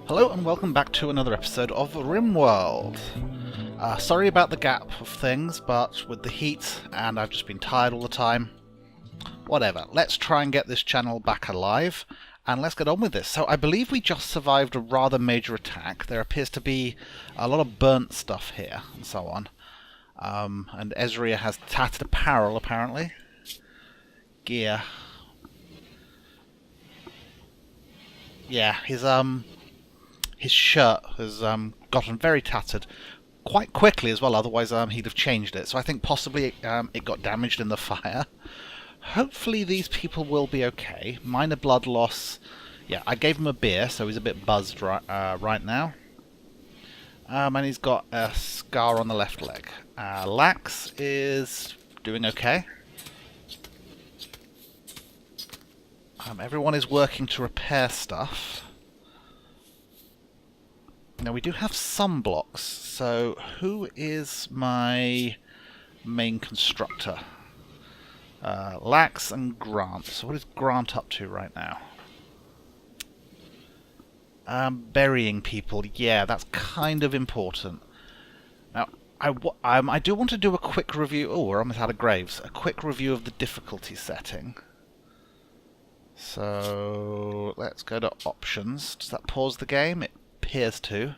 Hello and welcome back to another episode of Rimworld. Sorry about the gap of things, but with the heat and I've just been tired all the time. Whatever, let's try and get this channel back alive and let's get on with this. So I believe we just survived a rather major attack. There appears to be a lot of burnt stuff here and so on. And Ezria has tattered apparel apparently. Gear. Yeah, his shirt has gotten very tattered quite quickly as well, otherwise he'd have changed it. So I think possibly it got damaged in the fire. Hopefully these people will be okay. Minor blood loss. Yeah, I gave him a beer, so he's a bit buzzed right now. And he's got a scar on the left leg. Lax is doing okay. Everyone is working to repair stuff. Now we do have some blocks, so who is my main constructor? Lax and Grant. So what is Grant up to right now? Burying people. Yeah, that's kind of important. Now, I do want to do a quick review. Oh, we're almost out of graves. A quick review of the difficulty setting. So let's go to options. Does that pause the game? It appears to.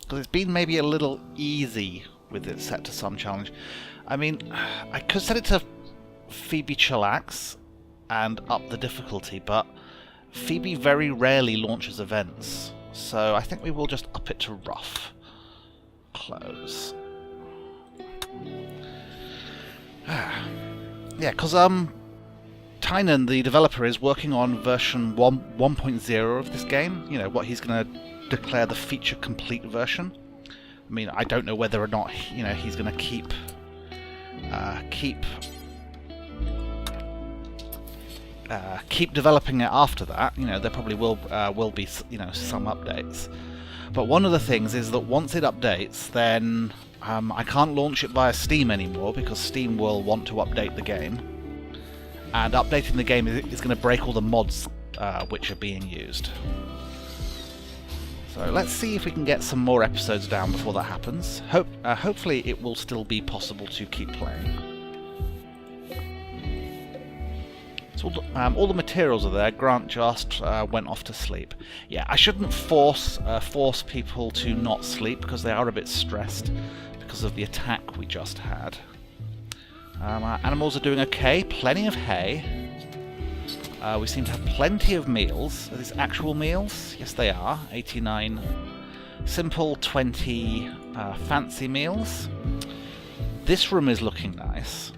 Because it's been maybe a little easy with it set to some challenge. I mean, I could set it to Phoebe Chillax and up the difficulty, but Phoebe very rarely launches events. So I think we will just up it to rough. Close. Yeah, because Tynan, the developer, is working on version 1.0 of this game. You know, what he's going to declare the feature complete version. I mean, I don't know whether or not, you know, he's going to keep developing it after that. You know, there probably will be, you know, some updates. But one of the things is that once it updates, then I can't launch it via Steam anymore because Steam will want to update the game. And updating the game is going to break all the mods which are being used. So let's see if we can get some more episodes down before that happens. Hopefully it will still be possible to keep playing. So all the materials are there. Grant just went off to sleep. Yeah, I shouldn't force people to not sleep because they are a bit stressed because of the attack we just had. Our animals are doing okay. Plenty of hay. We seem to have plenty of meals. Are these actual meals? Yes, they are. 89 simple, 20 fancy meals. This room is looking nice.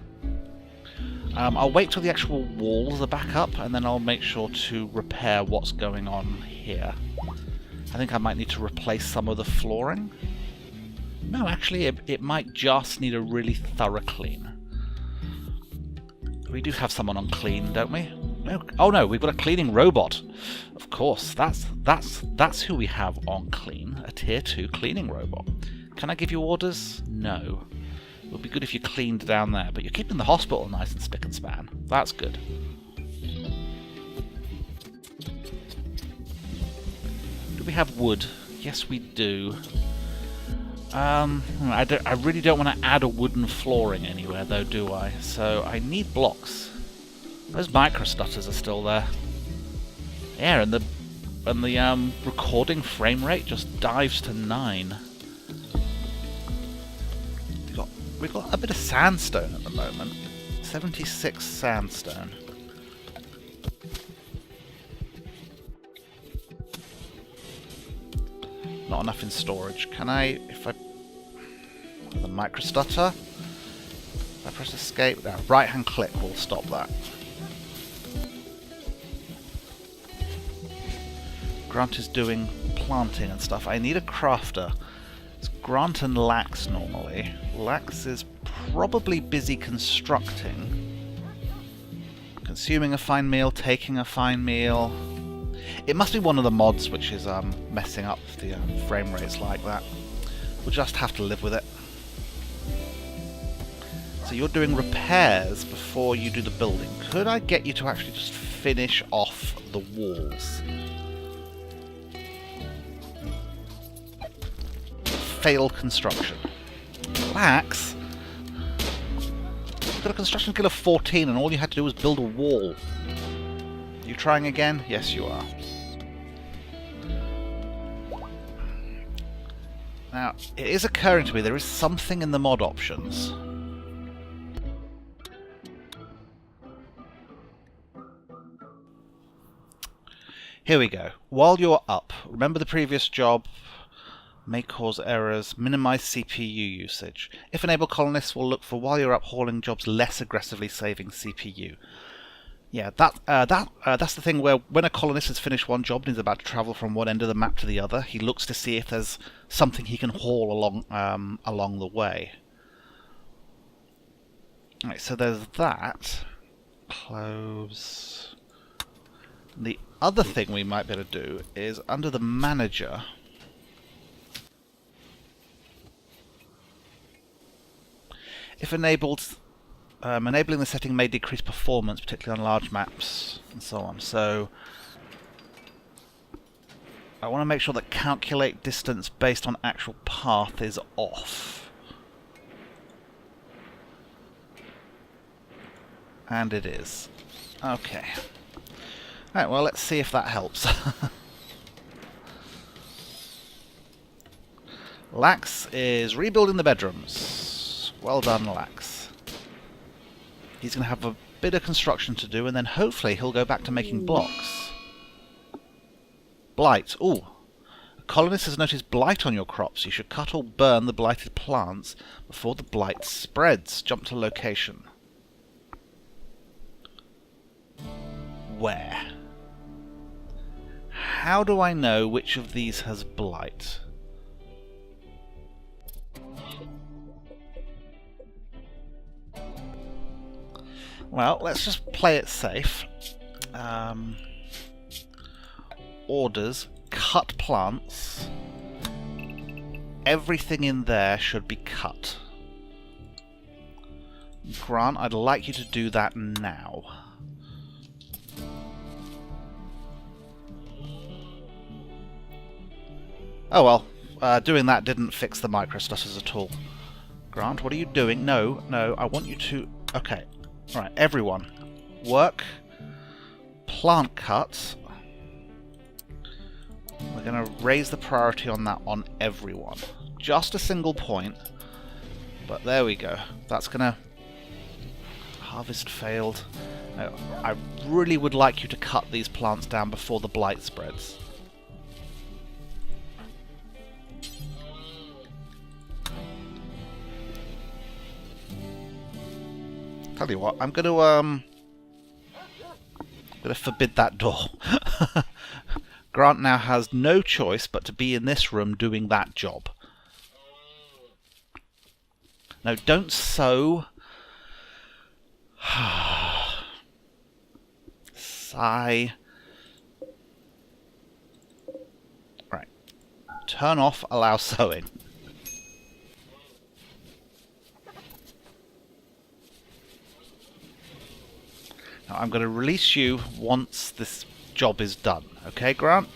I'll wait till the actual walls are back up, and then I'll make sure to repair what's going on here. I think I might need to replace some of the flooring. No, actually, it might just need a really thorough clean. We do have someone on clean, don't we? No. Oh no, we've got a cleaning robot. Of course, that's who we have on clean. A tier 2 cleaning robot. Can I give you orders? No. It would be good if you cleaned down there, but you're keeping the hospital nice and spick and span. That's good. Do we have wood? Yes, we do. I really don't want to add a wooden flooring anywhere, though, do I? So I need blocks. Those microstutters are still there. Yeah, and the recording frame rate just dives to 9. We've got a bit of sandstone at the moment. 76 sandstone. Not enough in storage. Can I, the microstutter? If I press escape, now right hand click will stop that. Grant is doing planting and stuff. I need a crafter. It's Grant and Lax normally. Lax is probably busy constructing. Consuming a fine meal, taking a fine meal. It must be one of the mods which is messing up the frame rates like that. We'll just have to live with it. So you're doing repairs before you do the building. Could I get you to actually just finish off the walls? Failed construction. Relax. You've got a construction skill of 14 and all you had to do was build a wall. You trying again? Yes, you are. Now, it is occurring to me there is something in the mod options. Here we go. While you're up, remember the previous job? May cause errors, minimize CPU usage. If enabled, colonists will look for while you're up hauling jobs less aggressively, saving CPU. Yeah, that's the thing where when a colonist has finished one job and is about to travel from one end of the map to the other, he looks to see if there's something he can haul along the way. Right, so there's that. Close. The other thing we might be able to do is under the manager. If enabled, enabling the setting may decrease performance, particularly on large maps and so on. So I want to make sure that calculate distance based on actual path is off. And it is. Okay. Right, well, let's see if that helps. Lax is rebuilding the bedrooms. Well done, Lax. He's going to have a bit of construction to do, and then hopefully he'll go back to making blocks. Blight. Ooh. A colonist has noticed blight on your crops. You should cut or burn the blighted plants before the blight spreads. Jump to location. Where? How do I know which of these has blight? Well, let's just play it safe. Orders, cut plants. Everything in there should be cut. Grant, I'd like you to do that now. Oh well, doing that didn't fix the microstutters at all. Grant, what are you doing? No, I want you to... Okay. Alright, everyone. Work. Plant cuts. We're going to raise the priority on that on everyone. Just a single point. But there we go. That's going to... Harvest failed. No, I really would like you to cut these plants down before the blight spreads. Tell you what, I'm going to forbid that door. Grant now has no choice but to be in this room doing that job. No, don't sew. Sigh. Right. Turn off, allow sewing. Now, I'm going to release you once this job is done. Okay, Grant?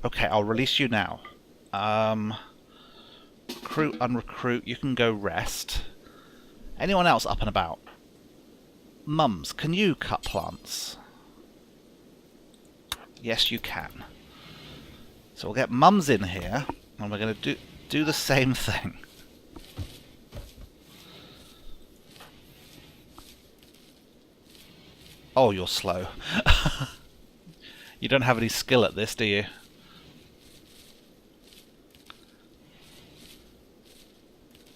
Okay, I'll release you now. Recruit, unrecruit, you can go rest. Anyone else up and about? Mums, can you cut plants? Yes, you can. So we'll get Mums in here, and we're going to do the same thing. Oh, you're slow. You don't have any skill at this, do you?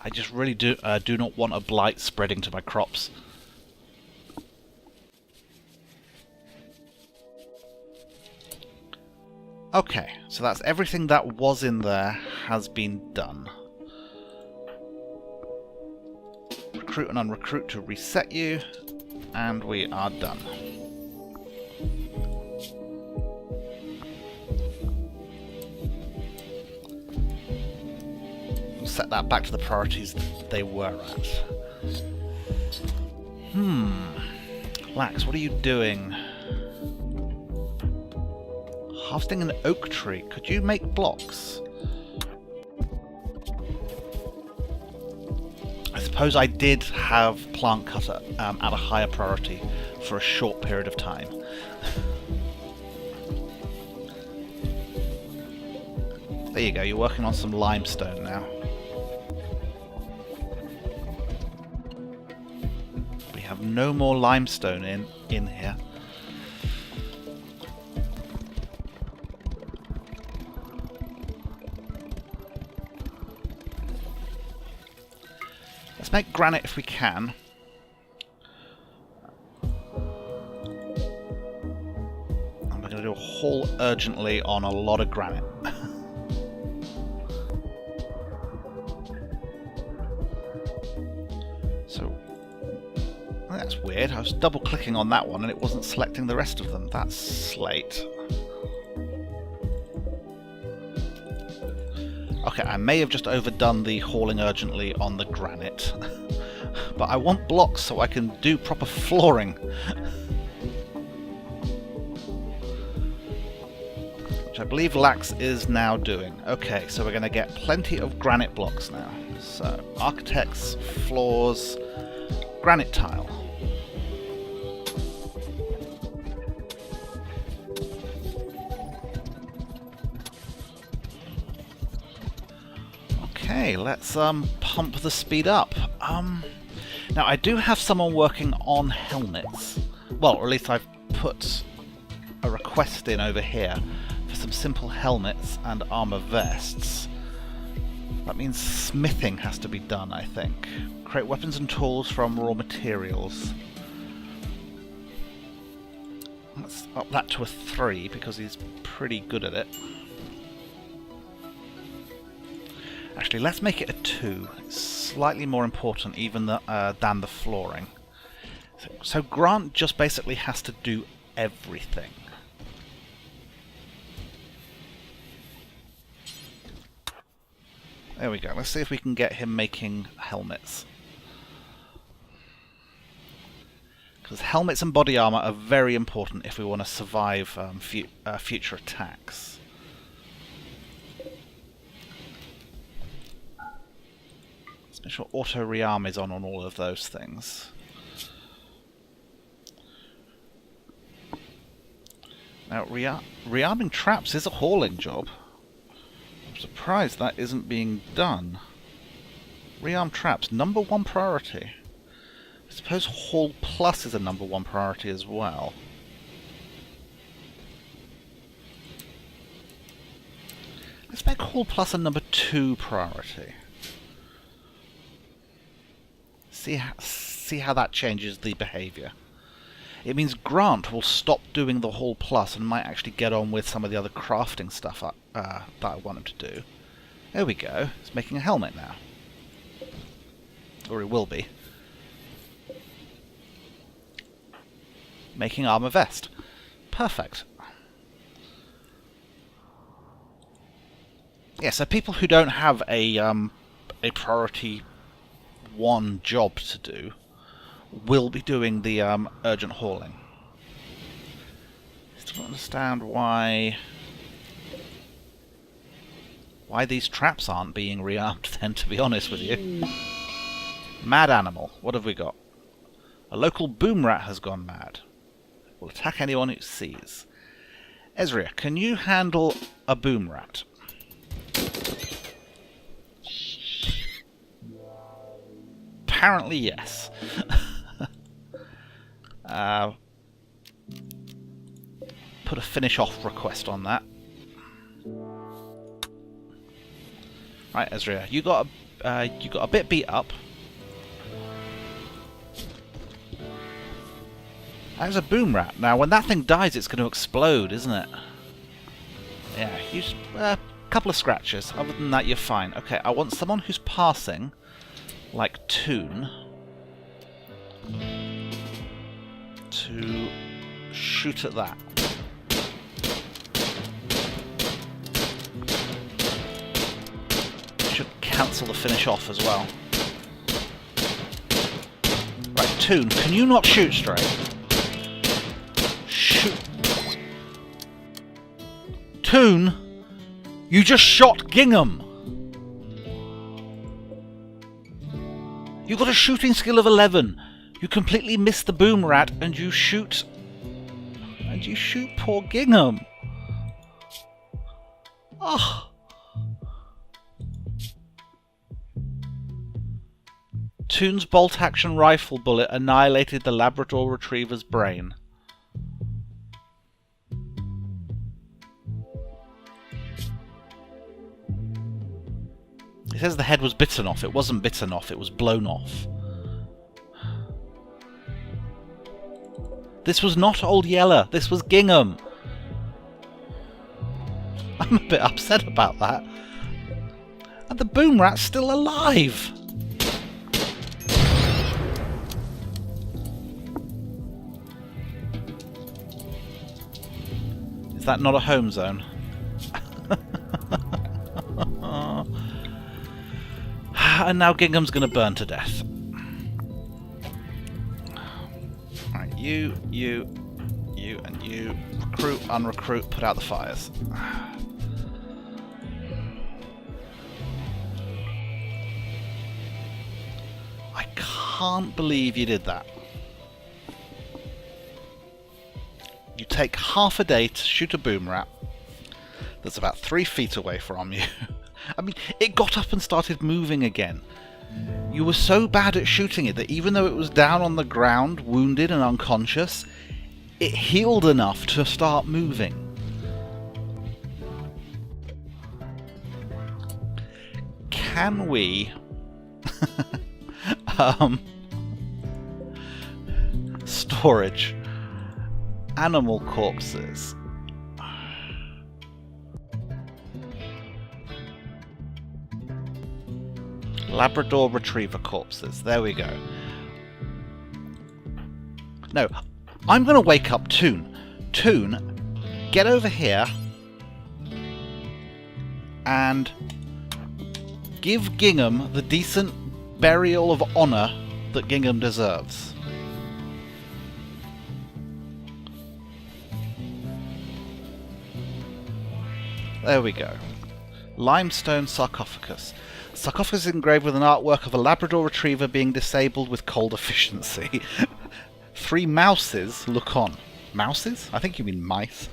I just really do not want a blight spreading to my crops. Okay, so that's everything that was in there has been done. Recruit and unrecruit to reset you, and we are done. set that back to the priorities they were at. Lax, what are you doing? Harvesting an oak tree. Could you make blocks? I suppose I did have plant cutter at a higher priority for a short period of time. There you go, you're working on some limestone now. We have no more limestone in here. Let's make granite if we can. And we're going to do a haul urgently on a lot of granite. That's weird. I was double clicking on that one and it wasn't selecting the rest of them. That's slate. Okay, I may have just overdone the hauling urgently on the granite. But I want blocks so I can do proper flooring. Which I believe Lax is now doing. Okay, so we're going to get plenty of granite blocks now. So, architects, floors, granite tile. Okay, let's pump the speed up. Now I do have someone working on helmets. Well, or at least I've put a request in over here for some simple helmets and armor vests. That means smithing has to be done, I think. Create weapons and tools from raw materials. Let's up that to a 3 because he's pretty good at it. Actually, let's make it a 2. It's slightly more important even than the flooring. So Grant just basically has to do everything. There we go. Let's see if we can get him making helmets. Because helmets and body armor are very important if we want to survive future attacks. Make sure auto rearm is on all of those things. Now, rearming traps is a hauling job. I'm surprised that isn't being done. Rearm traps, number 1 priority. I suppose haul plus is a number 1 priority as well. Let's make haul plus a number 2 priority. See how that changes the behaviour. It means Grant will stop doing the haul plus and might actually get on with some of the other crafting stuff that I want him to do. There we go. He's making a helmet now. Or he will be. Making armor vest. Perfect. Yeah, so people who don't have a priority 1 job to do will be doing the urgent hauling. Still don't understand why these traps aren't being rearmed then, to be honest with you. Mad animal. What have we got? A local boom rat has gone mad. Will attack anyone it sees. Ezria, can you handle a boom rat? Apparently, yes. Put a finish off request on that. Right, Ezria, you got a bit beat up. There's a boom rat. Now, when that thing dies, it's going to explode, isn't it? Yeah, a couple of scratches. Other than that, you're fine. Okay, I want someone who's passing, like Toon, to shoot at that. Should cancel the finish off as well. Right, Toon, can you not shoot straight? Shoot. Toon, you just shot Gingham. You got a shooting skill of 11. You completely missed the boom rat, and you shoot. And you shoot poor Gingham. Ah. Toon's bolt-action rifle bullet annihilated the Labrador Retriever's brain. It says the head was bitten off. It wasn't bitten off, it was blown off. This was not Old Yeller, this was Gingham. I'm a bit upset about that. And the boom rat's still alive. Is that not a home zone? And now Gingham's going to burn to death. Right, you, and you. Recruit, unrecruit, put out the fires. I can't believe you did that. You take half a day to shoot a boom rat that's about 3 feet away from you. I mean, it got up and started moving again. You were so bad at shooting it that even though it was down on the ground, wounded and unconscious, it healed enough to start moving. Can we... storage. Animal corpses. Labrador Retriever corpses. There we go. No, I'm going to wake up Toon. Toon, get over here and give Gingham the decent burial of honour that Gingham deserves. There we go. Limestone sarcophagus. Sarcophagus is engraved with an artwork of a Labrador Retriever being disabled with cold efficiency. 3 mouses look on. Mouses? I think you mean mice.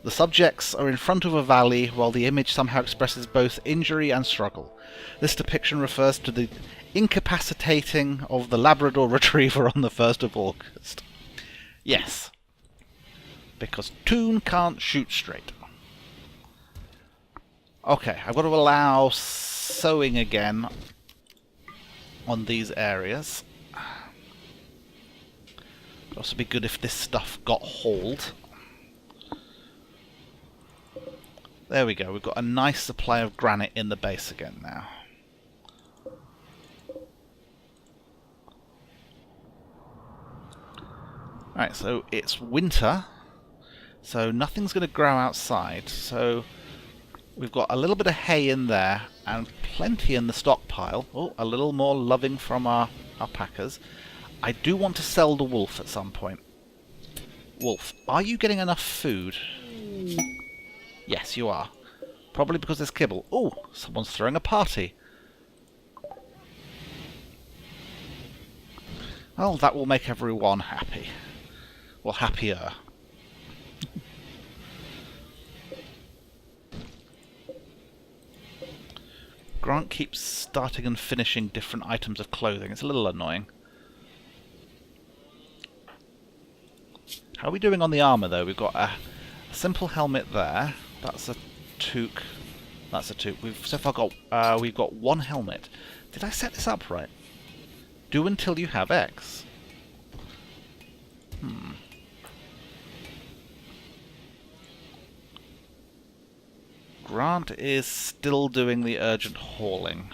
The subjects are in front of a valley, while the image somehow expresses both injury and struggle. This depiction refers to the incapacitating of the Labrador Retriever on the 1st of August. Yes. Because Toon can't shoot straight. Okay, I've got to allow sewing again on these areas. It'd also be good if this stuff got hauled. There we go, we've got a nice supply of granite in the base again now. Right, so it's winter, so nothing's going to grow outside, so we've got a little bit of hay in there and plenty in the stockpile. Oh, a little more loving from our alpacas. I do want to sell the wolf at some point. Wolf, are you getting enough food? Yes, you are. Probably because there's kibble. Oh, someone's throwing a party. Well, that will make everyone happy. Well, happier. Grant keeps starting and finishing different items of clothing. It's a little annoying. How are we doing on the armour, though? We've got a simple helmet there. That's a toque. That's a toque. We've so far got we've got 1 helmet. Did I set this up right? Do until you have X. Grant is still doing the urgent hauling.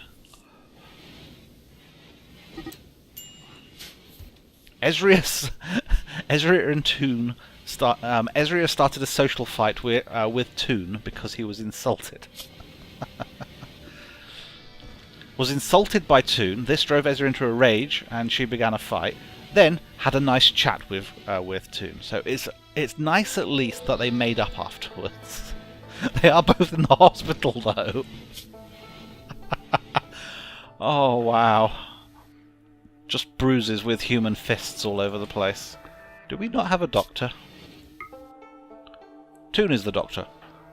Ezria and Toon Ezria started a social fight with Toon because he was insulted. was insulted by Toon. This drove Ezra into a rage, and she began a fight. Then had a nice chat with Toon. So it's nice at least that they made up afterwards. They are both in the hospital though. Oh wow. Just bruises with human fists all over the place. Do we not have a doctor? Toon is the doctor.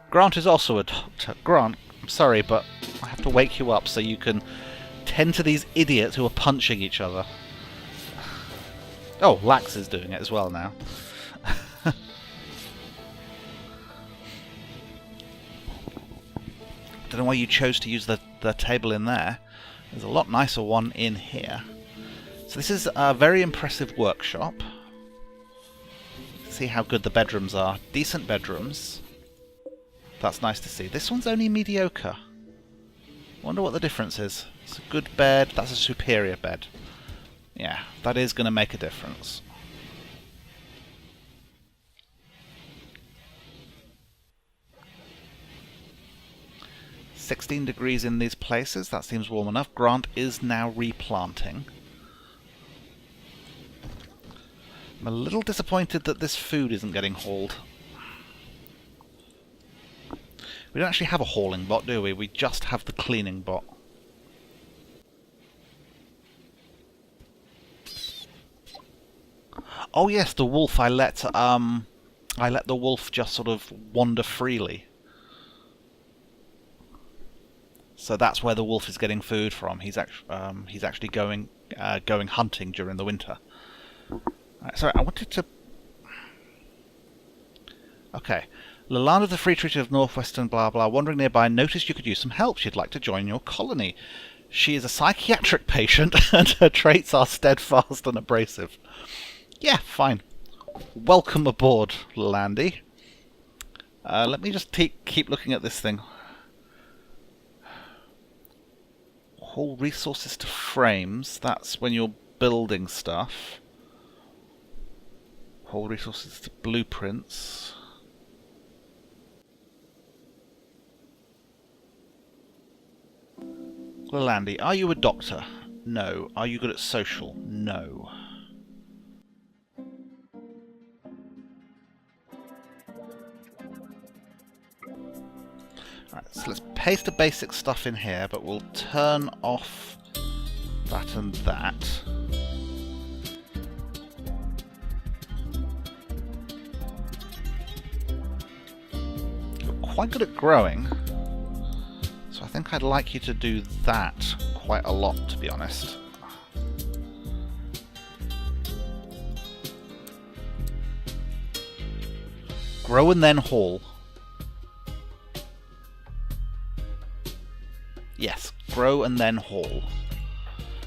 Grant is also a doctor. Grant, I'm sorry, but I have to wake you up so you can tend to these idiots who are punching each other. Oh, Lax is doing it as well now. Don't know why you chose to use the table in there. There's a lot nicer one in here. So this is a very impressive workshop. See how good the bedrooms are. Decent bedrooms. That's nice to see. This one's only mediocre. Wonder what the difference is. It's a good bed. That's a superior bed. Yeah, that is going to make a difference. "16 degrees in these places. That seems warm enough." Grant is now replanting. I'm a little disappointed that this food isn't getting hauled. We don't actually have a hauling bot, do we? We just have the cleaning bot. Oh yes, the wolf. I let the wolf just sort of wander freely. So that's where the wolf is getting food from. He's actually going hunting during the winter. Right, sorry, I wanted to. Okay. Lalana, the free treaty of Northwestern blah blah, wandering nearby, noticed you could use some help. She'd like to join your colony. She is a psychiatric patient, and her traits are steadfast and abrasive. Yeah, fine. Welcome aboard, Landy. Let me just keep looking at this thing. Haul resources to frames. That's when you're building stuff. Haul resources to blueprints. Landy, are you a doctor? No. Are you good at social? No. Right, so let's paste the basic stuff in here, but we'll turn off that and that. You're quite good at growing. So I think I'd like you to do that quite a lot, to be honest. Grow and then haul. Yes, grow and then haul.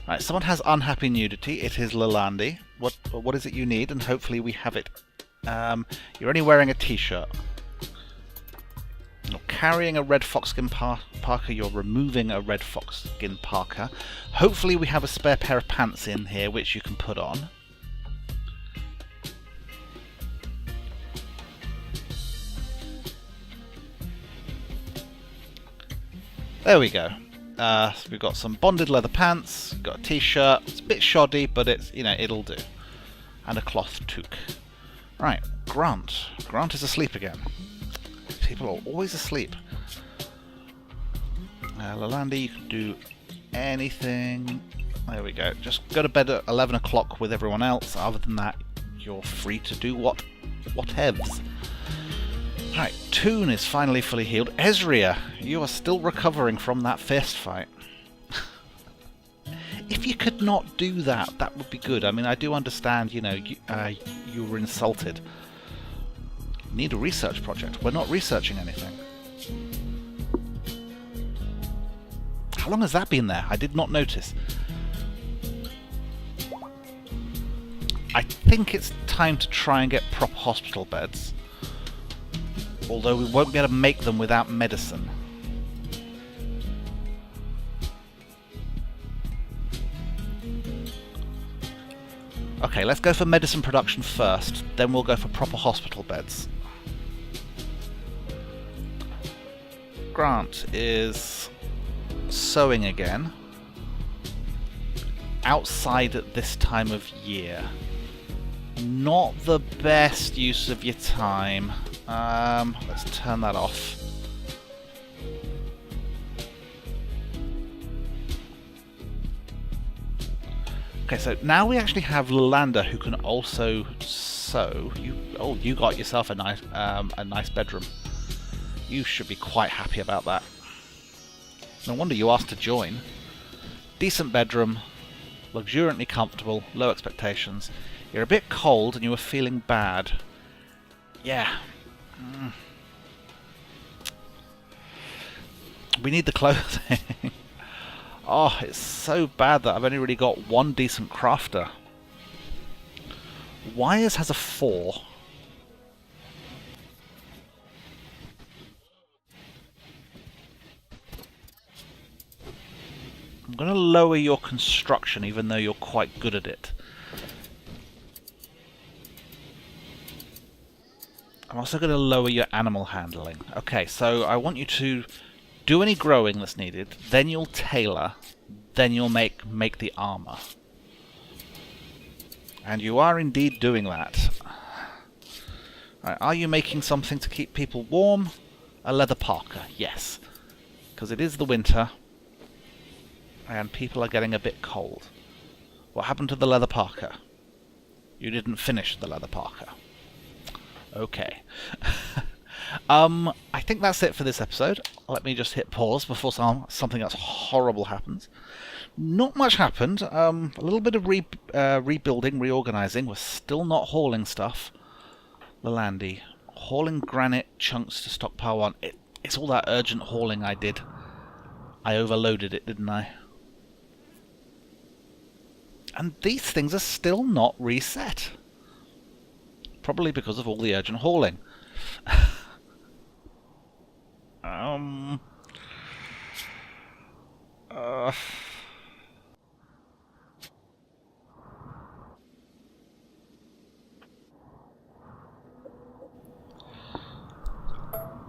Right, someone has unhappy nudity. It is Lalandi. What is it you need? And hopefully we have it. You're only wearing a t-shirt. You're carrying a red foxskin parka, you're removing a red foxskin parka. Hopefully we have a spare pair of pants in here which you can put on. There we go. We've got some bonded leather pants, got a t-shirt. It's a bit shoddy, but it's, you know, it'll do. And a cloth toque. Right, Grant. Grant is asleep again. People are always asleep. Lalandi, you can do anything. There we go. Just go to bed at 11 o'clock with everyone else. Other than that, you're free to do whatevs. Right, Toon is finally fully healed. Ezria, you are still recovering from that fist fight. If you could not do that, that would be good. I mean, I do understand, you know, you were insulted. Need a research project. We're not researching anything. How long has that been there? I did not notice. I think it's time to try and get proper hospital beds. Although we won't be able to make them without medicine. Okay, let's go for medicine production first, then we'll go for proper hospital beds. Grant is sewing again. outside at this time of year. Not the best use of your time. Let's turn that off. Okay, so now we actually have Lalander who can also sew. You got yourself a nice bedroom. You should be quite happy about that. No wonder you asked to join. Decent bedroom, luxuriantly comfortable, low expectations. You're a bit cold and you were feeling bad. Yeah. We need the clothing. Oh, it's so bad that I've only really got one decent crafter. Wires has a 4. I'm going to lower your construction even though you're quite good at it. I'm also going to lower your animal handling. Okay, so I want you to do any growing that's needed, then you'll tailor, then you'll make the armor. And you are indeed doing that. Right, are you making something to keep people warm? A leather parka, yes. Because it is the winter, and people are getting a bit cold. What happened to the leather parka? You didn't finish the leather parka. Okay. I think that's it for this episode. Let me just hit pause before something else horrible happens. Not much happened. A little bit of rebuilding, reorganizing. We're still not hauling stuff. Lalandi. Hauling granite chunks to stockpile 1. It's all that urgent hauling I did. I overloaded it, didn't I? And these things are still not reset. Probably because of all the urgent hauling.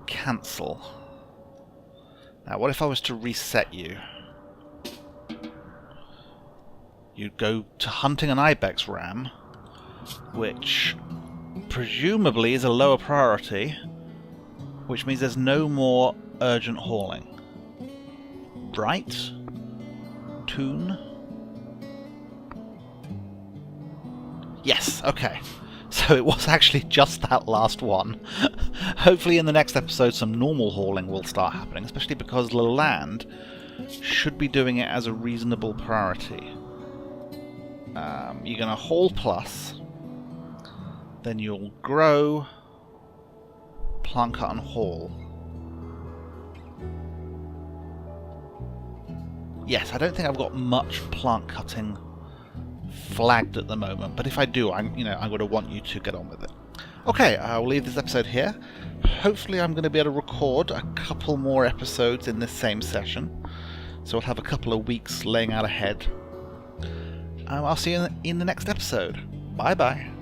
Cancel. Now, what if I was to reset you? You'd go to hunting an ibex ram, which presumably is a lower priority, which means there's no more urgent hauling. Right? Toon? Yes, okay. So it was actually just that last one. Hopefully in the next episode some normal hauling will start happening, especially because Leland should be doing it as a reasonable priority. You're going to haul plus, then you'll grow, plant cut and haul. Yes, I don't think I've got much plant cutting flagged at the moment, but if I do, I'm going to want you to get on with it. Okay, I'll leave this episode here. Hopefully I'm going to be able to record a couple more episodes in this same session, so we'll have a couple of weeks laying out ahead. I'll see you in the next episode. Bye bye.